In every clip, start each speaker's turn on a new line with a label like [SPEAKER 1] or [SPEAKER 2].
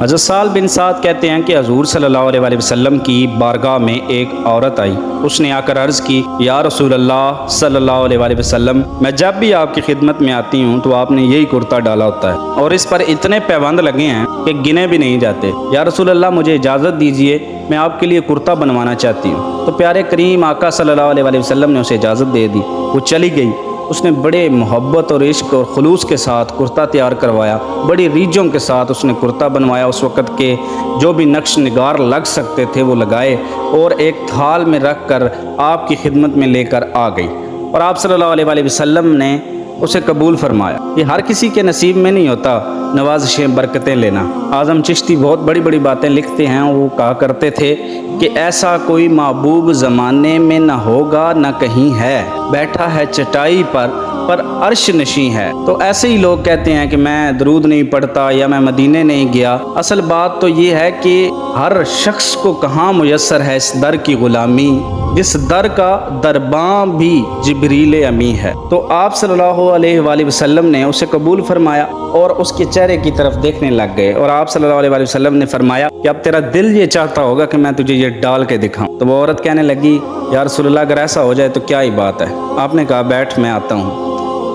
[SPEAKER 1] حضرت سہل بن سعد کہتے ہیں کہ حضور صلی اللہ علیہ وسلم کی بارگاہ میں ایک عورت آئی۔ اس نے آ کر عرض کی، یا رسول اللہ صلی اللہ علیہ وسلم، میں جب بھی آپ کی خدمت میں آتی ہوں تو آپ نے یہی کرتا ڈالا ہوتا ہے اور اس پر اتنے پیوند لگے ہیں کہ گنے بھی نہیں جاتے۔ یا رسول اللہ، مجھے اجازت دیجیے، میں آپ کے لیے کرتا بنوانا چاہتی ہوں۔ تو پیارے کریم آقا صلی اللہ علیہ وسلم نے اسے اجازت دے دی۔ وہ چلی گئی۔ اس نے بڑے محبت اور عشق اور خلوص کے ساتھ کرتا تیار کروایا، بڑی ریجوں کے ساتھ اس نے کرتا بنوایا۔ اس وقت کے جو بھی نقش نگار لگ سکتے تھے وہ لگائے اور ایک تھال میں رکھ کر آپ کی خدمت میں لے کر آ گئی، اور آپ صلی اللہ علیہ وسلم نے اسے قبول فرمایا۔ یہ ہر کسی کے نصیب میں نہیں ہوتا نوازشیں برکتیں لینا۔ اعظم چشتی بہت بڑی بڑی باتیں لکھتے ہیں۔ وہ کہا کرتے تھے کہ ایسا کوئی محبوب زمانے میں نہ ہوگا نہ کہیں ہے، بیٹھا ہے چٹائی پر عرش نشیں ہے۔ تو ایسے ہی لوگ کہتے ہیں کہ میں درود نہیں پڑھتا یا میں مدینے نہیں گیا۔ اصل بات تو یہ ہے کہ ہر شخص کو کہاں میسر ہے اس در کی غلامی، جس در کا درباں بھی جبریل امی ہے۔ تو آپ صلی اللہ علیہ وسلم نے اسے قبول فرمایا اور اس کے چہرے کی طرف دیکھنے لگ گئے، اور آپ صلی اللہ علیہ وسلم نے فرمایا کہ اب تیرا دل یہ چاہتا ہوگا کہ میں تجھے یہ ڈال کے دکھاؤں۔ تو وہ عورت کہنے لگی، یا رسول اللہ، اگر ایسا ہو جائے تو کیا ہی بات ہے۔ آپ نے کہا، بیٹھ، میں آتا ہوں۔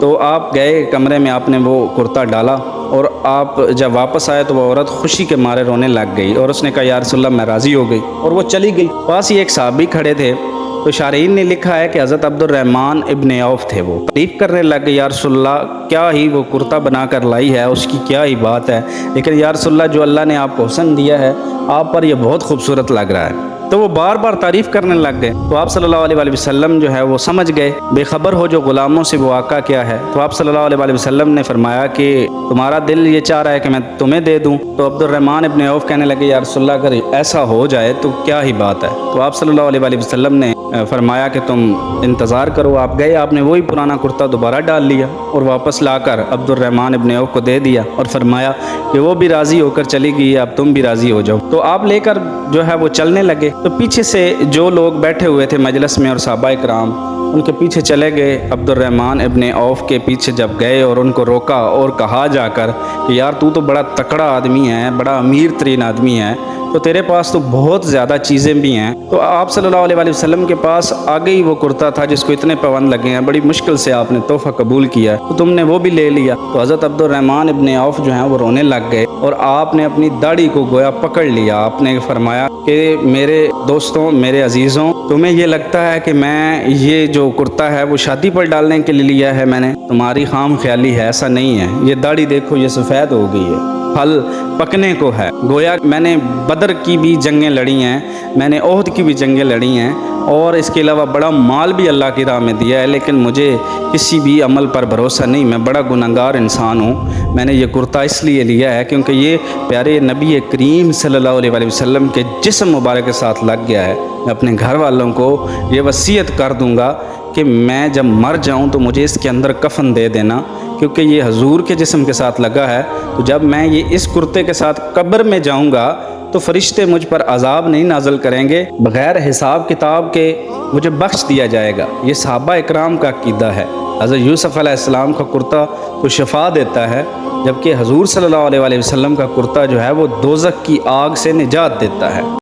[SPEAKER 1] تو آپ گئے کمرے میں، آپ نے وہ کرتا ڈالا، اور آپ جب واپس آئے تو وہ عورت خوشی کے مارے رونے لگ گئی، اور اس نے کہا، یا رسول اللہ، میں راضی ہو گئی، اور وہ چلی گئی۔ پاس ہی ایک صحابی کھڑے تھے، تو شارحین نے لکھا ہے کہ حضرت عبد الرحمن ابن عوف تھے۔ وہ تعریف کرنے لگ گئے، یا رسول اللہ، کیا ہی وہ کرتا بنا کر لائی ہے، اس کی کیا ہی بات ہے، لیکن یا رسول اللہ، جو اللہ نے آپ کو حسن دیا ہے، آپ پر یہ بہت خوبصورت لگ رہا ہے۔ تو وہ بار بار تعریف کرنے لگ گئے۔ تو آپ صلی اللہ علیہ وسلم جو ہے وہ سمجھ گئے، بے خبر ہو جو غلاموں سے وہ آقا کیا ہے۔ تو آپ صلی اللہ علیہ وسلم نے فرمایا کہ تمہارا دل یہ چاہ رہا ہے کہ میں تمہیں دے دوں۔ تو عبد الرحمن ابن عوف کہنے لگے، یا رسول اللہ، اگر ایسا ہو جائے تو کیا ہی بات ہے۔ تو آپ صلی اللہ علیہ وسلم نے فرمایا کہ تم انتظار کرو۔ آپ گئے، آپ نے وہی پرانا کرتا دوبارہ ڈال لیا اور واپس لا کر عبد الرحمن ابن عوف کو دے دیا، اور فرمایا کہ وہ بھی راضی ہو کر چلی گئی، اب تم بھی راضی ہو جاؤ۔ تو آپ لے کر جو ہے وہ چلنے لگے۔ تو پیچھے سے جو لوگ بیٹھے ہوئے تھے مجلس میں اور صحابہ کرام، ان کے پیچھے چلے گئے۔ عبد الرحمن ابن عوف کے پیچھے جب گئے اور ان کو روکا اور کہا جا کر کہ یار تو بڑا تکڑا آدمی ہے، بڑا امیر ترین آدمی ہے، تو تیرے پاس تو بہت زیادہ چیزیں بھی ہیں۔ تو آپ صلی اللہ علیہ وسلم کے پاس آگے ہی وہ کرتا تھا جس کو اتنے پیوند لگے ہیں، بڑی مشکل سے آپ نے تحفہ قبول کیا ہے، تو تم نے وہ بھی لے لیا۔ تو حضرت عبد الرحمن ابن عوف جو ہیں وہ رونے لگ گئے، اور آپ نے اپنی داڑھی کو گویا پکڑ لیا۔ آپ نے فرمایا کہ میرے دوستوں، میرے عزیزوں، تمہیں یہ لگتا ہے کہ میں یہ جو کرتا ہے وہ شادی پر ڈالنے کے لیے لیا ہے میں نے؟ تمہاری خام خیالی ہے، ایسا نہیں ہے۔ یہ داڑھی دیکھو، یہ سفید ہو گئی ہے، پھل پکنے کو ہے۔ گویا میں نے بدر کی بھی جنگیں لڑی ہیں، میں نے عہد کی بھی جنگیں لڑی ہیں، اور اس کے علاوہ بڑا مال بھی اللہ کی راہ میں دیا ہے، لیکن مجھے کسی بھی عمل پر بھروسہ نہیں، میں بڑا گنہگار انسان ہوں۔ میں نے یہ کرتا اس لیے لیا ہے کیونکہ یہ پیارے نبی کریم صلی اللہ علیہ وسلم کے جسم مبارک کے ساتھ لگ گیا ہے۔ میں اپنے گھر والوں کو یہ وصیت کر دوں گا کہ میں جب مر جاؤں تو مجھے اس کے اندر کفن دے دینا، کیونکہ یہ حضور کے جسم کے ساتھ لگا ہے۔ تو جب میں یہ اس کرتے کے ساتھ قبر میں جاؤں گا تو فرشتے مجھ پر عذاب نہیں نازل کریں گے، بغیر حساب کتاب کے مجھے بخش دیا جائے گا۔ یہ صحابہ اکرام کا عقیدہ ہے۔ حضرت یوسف علیہ السلام کا کرتا تو شفا دیتا ہے، جبکہ حضور صلی اللہ علیہ وسلم کا کرتا جو ہے وہ دوزخ کی آگ سے نجات دیتا ہے۔